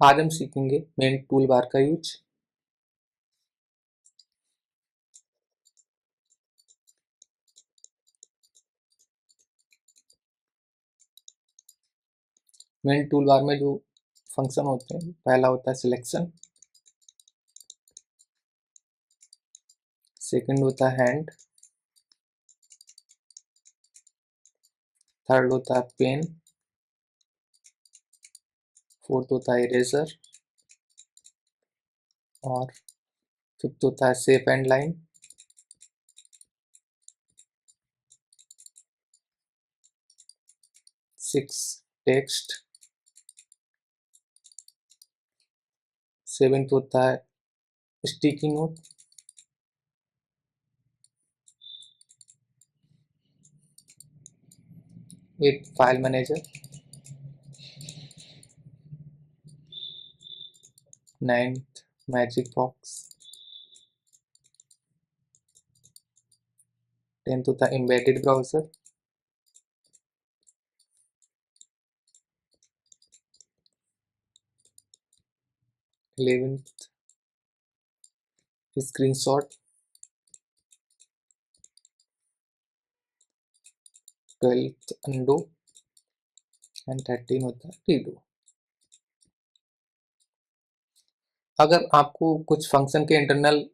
आज हम सीखेंगे मेन टूल बार का यूज। मेन टूल बार में जो फंक्शन होते हैं, पहला होता है सिलेक्शन, सेकंड होता है हैंड, थर्ड होता है पेन, फोर्थ होता है इरेजर और फिफ्थ होता है shape and line. Six text, seventh होता है sticky note, eight file manager, ninth magic box, tenth होता है embedded browser, 11th screenshot, 12th undo and 13 होता है रीडू। अगर आपको कुछ फंक्शन के इंटरनल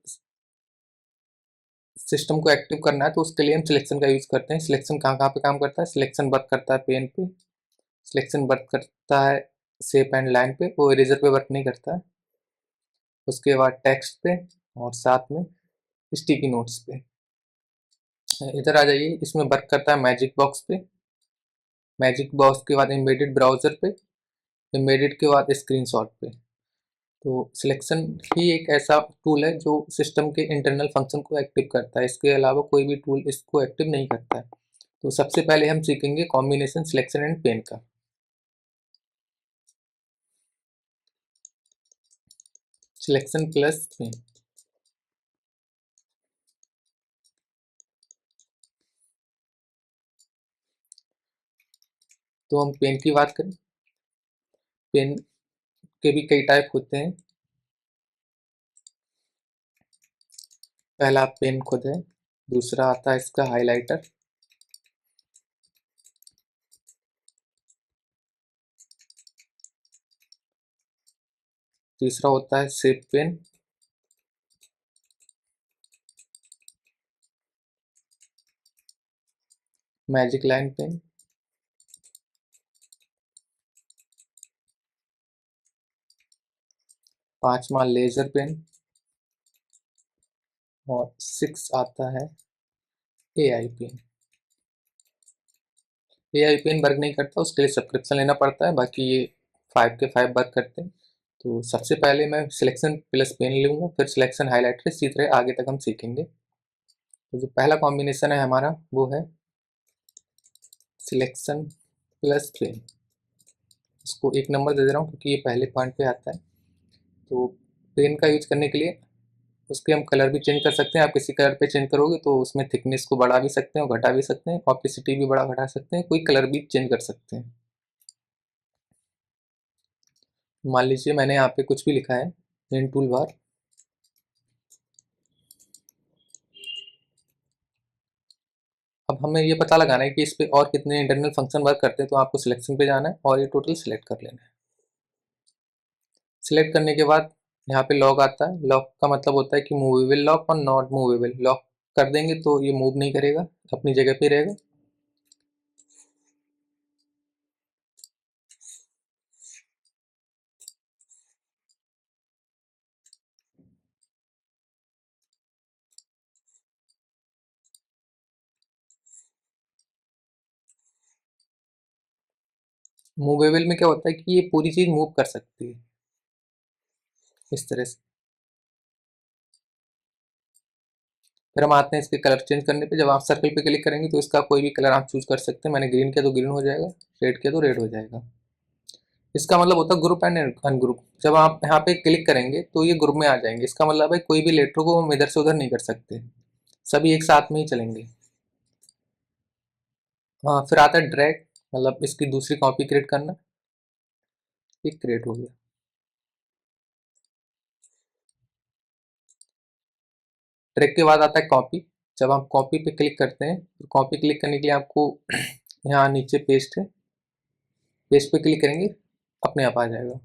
सिस्टम को एक्टिव करना है तो उसके लिए हम सिलेक्शन का यूज करते हैं। सिलेक्शन कहाँ कहाँ पे काम करता है? सिलेक्शन वर्क करता है पेन पे, सिलेक्शन वर्क करता है शेप एंड लाइन पे, वो इरेजर पे वर्क नहीं करता है। उसके बाद टेक्स्ट पे और साथ में स्टिकी नोट्स पे। इधर आ जाइए, इसमें वर्क करता है मैजिक बॉक्स पे, मैजिक बॉक्स के बाद एम्बेडेड ब्राउजर पे, एम्बेडेड के बाद स्क्रीनशॉट पे। तो सिलेक्शन ही एक ऐसा टूल है जो सिस्टम के इंटरनल फंक्शन को एक्टिव करता है, इसके अलावा कोई भी टूल इसको एक्टिव नहीं करता है। तो सबसे पहले हम सीखेंगे कॉम्बिनेशन सिलेक्शन एंड पेन का। Selection plus pen. तो हम पेन की बात करें, पेन के भी कई टाइप होते हैं। पहला पेन खुद है, दूसरा आता है इसका हाइलाइटर, तीसरा होता है shape pen, magic line pen, पांचवा लेजर पेन और सिक्स आता है AI pen. AI pen work नहीं करता, उसके लिए सब्सक्रिप्शन लेना पड़ता है, बाकी ये 5 के 5 वर्क करते हैं। तो सबसे पहले मैं सिलेक्शन प्लस पेन लूँगा, फिर सिलेक्शन हाइलाइटर, इसी तरह आगे तक हम सीखेंगे। तो जो पहला कॉम्बिनेशन है हमारा वो है सिलेक्शन प्लस पेन। इसको 1 नंबर दे दे रहा हूँ क्योंकि ये पहले पॉइंट पे आता है। तो पेन का यूज करने के लिए उसके हम कलर भी चेंज कर सकते हैं। आप किसी कलर पे चेंज करोगे तो उसमें थिकनेस को बढ़ा भी सकते हैं और घटा भी सकते हैं, ऑपेसिटी भी बढ़ा घटा सकते हैं, कोई कलर भी चेंज कर सकते हैं। मान लीजिए मैंने यहाँ पे कुछ भी लिखा है पेन टूल बार, अब हमें ये पता लगाना है कि इस पे और कितने इंटरनल फंक्शन वर्क करते हैं। तो आपको सिलेक्शन पे जाना है और ये टोटल सिलेक्ट कर लेना है। सिलेक्ट करने के बाद यहाँ पे लॉक आता है। लॉक का मतलब होता है कि मूवेबल लॉक और नॉट मूवेबल लॉक। कर देंगे तो ये मूव नहीं करेगा, अपनी जगह पे रहेगा। मूवेबल में क्या होता है कि ये पूरी चीज मूव कर सकती है इस तरह से। फिर हम आते हैं इसके कलर चेंज करने पे। जब आप सर्कल पे क्लिक करेंगे तो इसका कोई भी कलर आप चूज कर सकते हैं। मैंने ग्रीन किया तो ग्रीन हो जाएगा, रेड किया तो रेड हो जाएगा। इसका मतलब होता है ग्रुप एंड अनग्रुप। जब आप यहाँ पे क्लिक करेंगे तो ये ग्रुप में आ जाएंगे। इसका मतलब है कोई भी लेटर को हम इधर से उधर नहीं कर सकते, सभी एक साथ में ही चलेंगे। हाँ, फिर आता है ड्रैग, मतलब इसकी दूसरी कॉपी क्रिएट करना। ये क्रिएट हो गया। ड्रैग के बाद आता है कॉपी। जब आप कॉपी पे क्लिक करते हैं तो कॉपी क्लिक करने के लिए आपको यहाँ नीचे पेस्ट है, पेस्ट पे क्लिक करेंगे अपने आप आ जाएगा।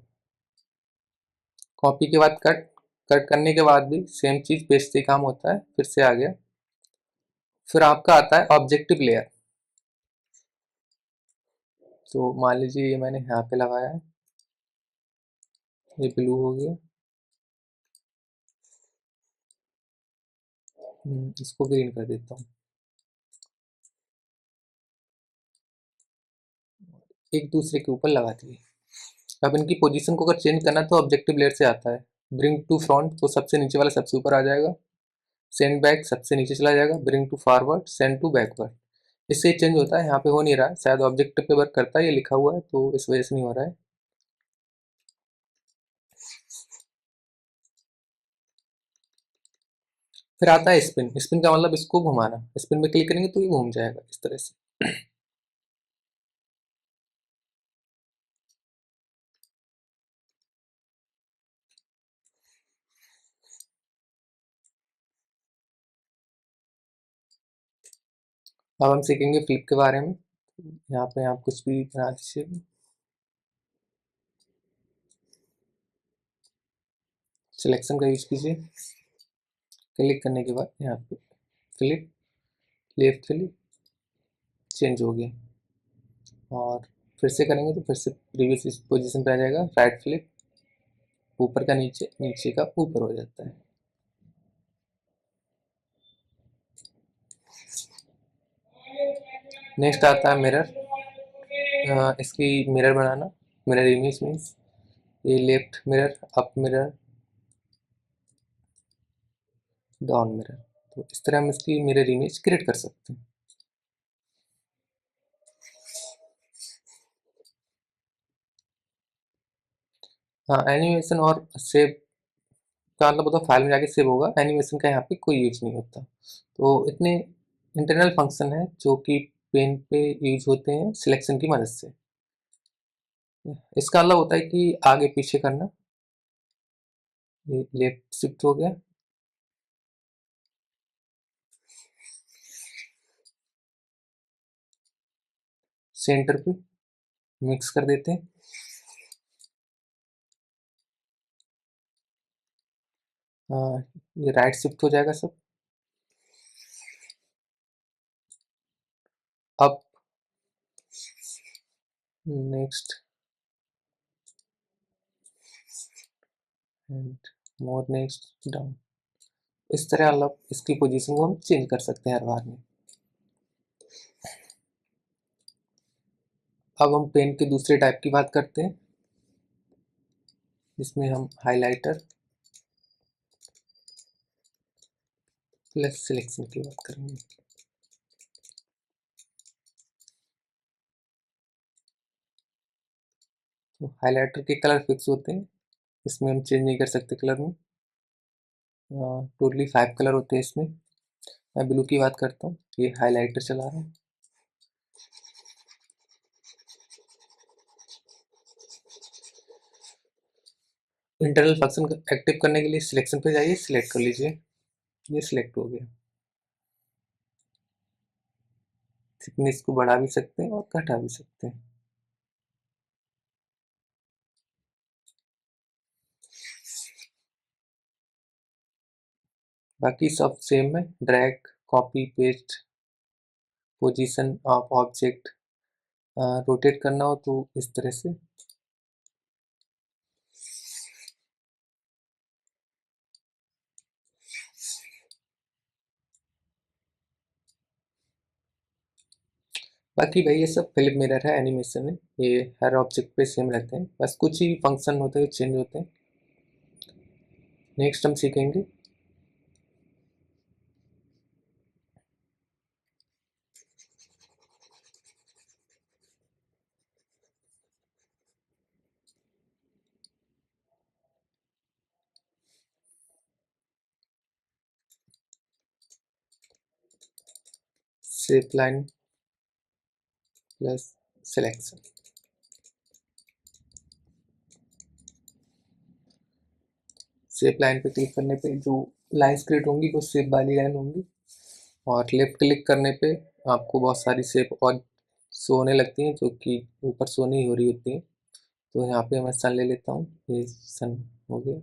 कॉपी के बाद कट, कट करने के बाद भी सेम चीज़ पेस्ट से काम होता है, फिर से आ गया। फिर आपका आता है ऑब्जेक्टिव लेयर। तो मान लीजिए ये मैंने यहाँ पे लगाया है, ये ब्लू हो गया। इसको ग्रीन कर देता हूँ। एक दूसरे के ऊपर लगा दिए। अब इनकी पोजीशन को अगर चेंज करना तो ऑब्जेक्टिव लेयर से आता है। ब्रिंग टू फ्रंट तो सबसे नीचे वाला सबसे ऊपर आ जाएगा, सेंड बैक सबसे नीचे चला जाएगा, bring to forward, send to backward. इससे चेंज होता है, यहाँ पे हो नहीं रहा है, शायद ऑब्जेक्टिव पे वर्क करता है, ये लिखा हुआ है तो इस वजह से नहीं हो रहा है। फिर आता है स्पिन। स्पिन का मतलब इसको घुमाना, स्पिन में क्लिक करेंगे तो ये घूम जाएगा इस तरह से। अब हम सीखेंगे फ्लिप के बारे में। यहाँ पे आप कुछ भी बना दीजिए। सिलेक्शन का यूज कीजिए, क्लिक करने के बाद यहाँ पे फ्लिप, लेफ्ट क्लिक, चेंज हो गया। और फिर से करेंगे तो फिर से प्रीवियस पोजीशन पे आ जाएगा। राइट फ्लिप, ऊपर का नीचे, नीचे का ऊपर हो जाता है। नेक्स्ट आता है मिरर। इसकी मिरर बनाना, मिरर इमेज मीन्स ये left mirror, up mirror, down mirror. तो इस तरह हम इसकी मिरर इमेज क्रिएट कर सकते हैं। हाँ, एनिमेशन और सेव का मतलब होता है फाइल में जाके सेव होगा, एनिमेशन का यहाँ पे कोई यूज नहीं होता। तो इतने इंटरनल फंक्शन है जो कि पेन पे यूज होते हैं सिलेक्शन की मदद से। इसका मतलब होता है कि आगे पीछे करना, ये लेफ्ट शिफ्ट हो गया, सेंटर पे मिक्स कर देते हैं, ये राइट शिफ्ट हो जाएगा सब, up, next and more, next down. इस तरह अलग इसकी पोजीशन को हम चेंज कर सकते हैं हर बार में। अब हम पेन के दूसरे टाइप की बात करते हैं, जिसमें हम हाइलाइटर प्लस सिलेक्शन की बात करेंगे। तो हाइलाइटर के कलर फिक्स होते हैं, इसमें हम चेंज नहीं कर सकते कलर में। टोटली 5 कलर होते हैं इसमें। मैं ब्लू की बात करता हूँ, ये हाइलाइटर चला रहा है। इंटरनल फंक्शन एक्टिव करने के लिए सिलेक्शन पे जाइए, सिलेक्ट कर लीजिए, ये सिलेक्ट हो गया। थिकनेस को बढ़ा भी सकते हैं और घटा भी सकते हैं। बाकी सब सेम है, drag, copy, paste, position of object, rotate करना हो तो इस तरह से। बाकी भाई ये सब फिल्म मिरर है, एनिमेशन है, ये हर ऑब्जेक्ट पे सेम रहते हैं, बस कुछ ही फंक्शन होते हैं चेंज होते हैं। नेक्स्ट हम सीखेंगे shape line plus selection. Shape line पे क्लिक करने पे जो लाइन्स क्रिएट होंगी, वो शेप वाली लाइन होंगी। और लेफ्ट क्लिक करने पे आपको बहुत सारी शेप और शो होने लगती हैं, जो कि ऊपर शो नहीं हो रही होती हैं। तो यहाँ पे मैं सन ले लेता हूँ, ये सन हो गया।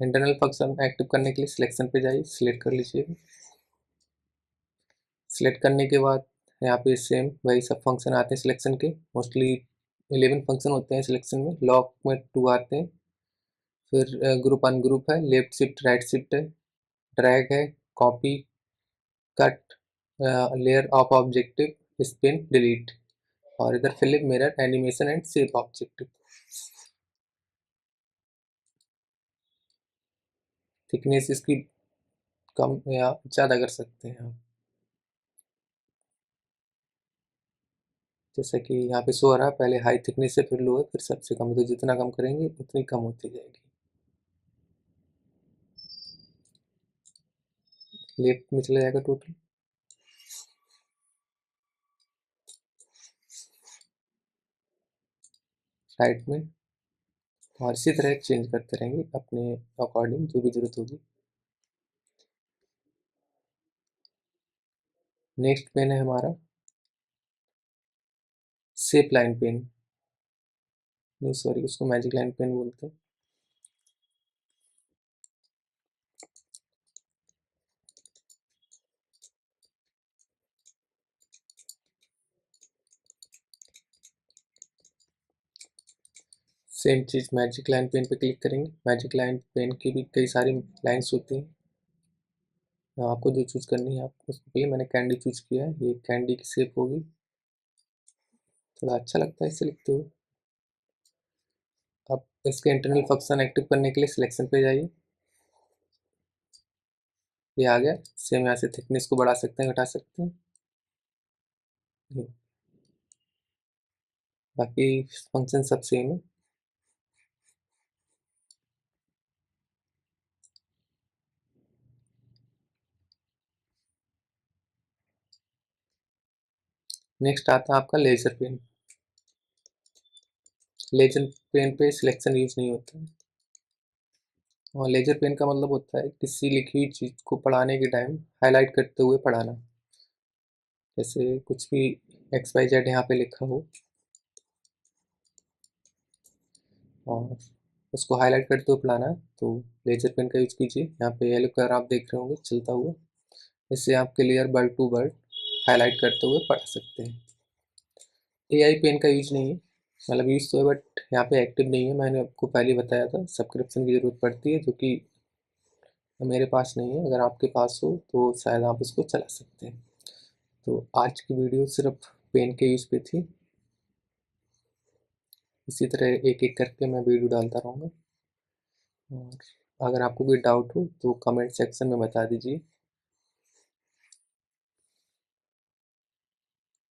इंटरनल फंक्शन एक्टिव करने के लिए सिलेक्शन पे जाइए, सिलेक्ट कर लीजिए। सिलेक्ट करने के बाद यहाँ पे सेम वही सब फंक्शन आते हैं सिलेक्शन के, मोस्टली 11 फंक्शन होते हैं सिलेक्शन में। लॉक में 2 आते हैं, फिर ग्रुप अनग्रुप है, लेफ्ट शिफ्ट राइट शिफ्ट है, ड्रैग है, copy, cut, layer of objective, spin, delete, और इधर flip, mirror, animation and shape objective. Thickness इसकी कम या ज़्यादा कर सकते हैं आप, जैसा कि यहाँ पे शो हो रहा है, पहले हाई थिकनेस है, फिर लो है, फिर सबसे कम है, तो जितना कम करेंगे उतनी कम होती जाएगी। लेफ्ट में चला जाएगा टोटल, राइट में, और इसी तरह चेंज करते रहेंगे अपने अकॉर्डिंग जो भी जरूरत होगी। नेक्स्ट पेन है हमारा शेप लाइन पेन, नहीं सॉरी, उसको मैजिक लाइन पेन बोलते हैं। सेम चीज़ मैजिक लाइन पेन पे क्लिक करेंगे। मैजिक लाइन पेन की भी कई सारी लाइन्स होती हैं, आपको जो चूज़ करनी है आप उसके लिए, मैंने कैंडी चूज़ किया है, ये कैंडी की शेप होगी, थोड़ा अच्छा लगता है इसे लिखते हुए। अब इसके इंटरनल फंक्शन एक्टिव करने के लिए सिलेक्शन पे जाइए, ये आ गया। सेम यहाँ से थिकनेस को बढ़ा सकते हैं, घटा सकते हैं, बाकी फंक्शन सब सेम है। नेक्स्ट आता है आपका लेजर पेन। लेजर पेन पे सिलेक्शन यूज नहीं होता है, और लेजर पेन का मतलब होता है किसी लिखी हुई चीज़ को पढ़ाने के टाइम हाईलाइट करते हुए पढ़ाना। जैसे कुछ भी एक्स वाई जेड यहाँ पे लिखा हो और उसको हाईलाइट करते हुए पढ़ाना है, तो लेजर पेन का यूज कीजिए। यहाँ पे येलो कलर आप देख रहे होंगे चलता हुआ, इससे आप clear word to word highlight करते हुए पढ़ा सकते हैं। एआई पेन का यूज नहीं है, मतलब यूज तो है बट यहाँ पे एक्टिव नहीं है। मैंने आपको पहले बताया था सब्सक्रिप्शन की ज़रूरत पड़ती है, जो कि मेरे पास नहीं है। अगर आपके पास हो तो शायद आप इसको चला सकते हैं। तो आज की वीडियो सिर्फ पेन के यूज़ पे थी, इसी तरह एक एक करके मैं वीडियो डालता रहूँगा, और अगर आपको कोई डाउट हो तो कमेंट सेक्शन में बता दीजिए।